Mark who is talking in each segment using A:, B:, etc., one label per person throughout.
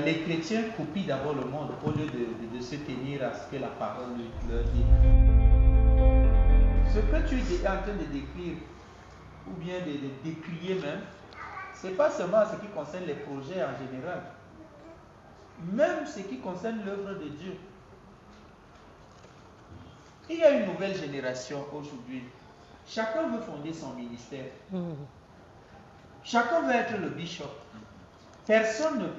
A: les chrétiens copient d'abord le monde au lieu de se tenir à ce que la parole leur dit. Ce que tu es en train de décrire, ou bien de décrier même, ce n'est pas seulement ce qui concerne les projets en général, même ce qui concerne l'œuvre de Dieu. Il y a une nouvelle génération aujourd'hui. Chacun veut fonder son ministère. Chacun veut être le bishop. Personne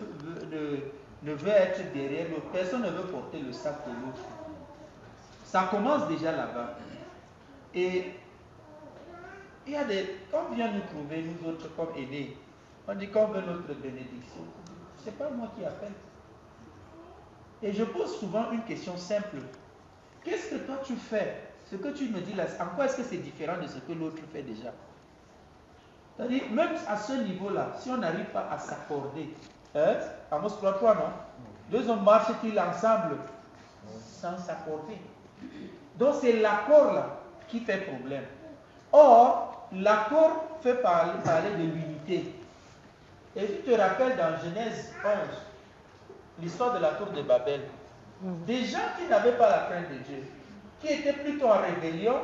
A: ne veut être derrière l'autre. Personne ne veut porter le sac de l'autre. Ça commence déjà là-bas. Et il y a quand on vient nous trouver, nous autres comme aînés, on dit qu'on veut notre bénédiction. Ce n'est pas moi qui appelle. Et je pose souvent une question simple. Qu'est-ce que toi tu fais? Ce que tu me dis là, en quoi est-ce que c'est différent de ce que l'autre fait déjà? C'est-à-dire, même à ce niveau-là, si on n'arrive pas à s'accorder, Amos 3.3, non? Deux hommes marchent-ils ensemble sans s'accorder? Donc c'est l'accord là qui fait problème. Or, l'accord fait parler de l'unité. Et tu te rappelles dans Genèse 11, l'histoire de la tour de Babel, des gens qui n'avaient pas la crainte de Dieu, qui étaient plutôt en rébellion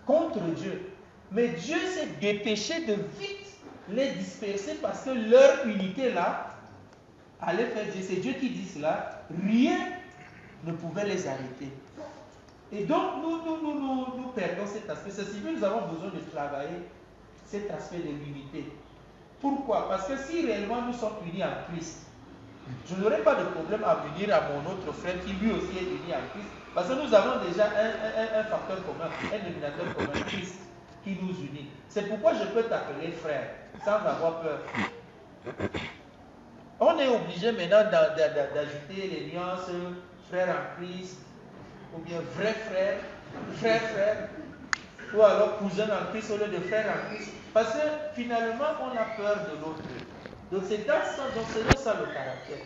A: contre Dieu. Mais Dieu s'est dépêché de vite les disperser parce que leur unité là allait faire Dieu. C'est Dieu qui dit cela. Rien ne pouvait les arrêter. Et donc nous perdons cet aspect. C'est ce que nous avons besoin de travailler cet aspect de l'unité. Pourquoi? Parce que si réellement nous sommes unis en Christ, je n'aurai pas de problème à venir à mon autre frère qui lui aussi est uni en Christ. Parce que nous avons déjà un facteur commun, un dénominateur commun, Christ, qui nous unit. C'est pourquoi je peux t'appeler frère, sans avoir peur. On est obligé maintenant d'ajouter les nuances, frère en Christ, ou bien vrai frère, frère, ou alors cousin en Christ au lieu de frère en Christ. Parce que finalement, on a peur de l'autre. Donc c'est dans ça le caractère.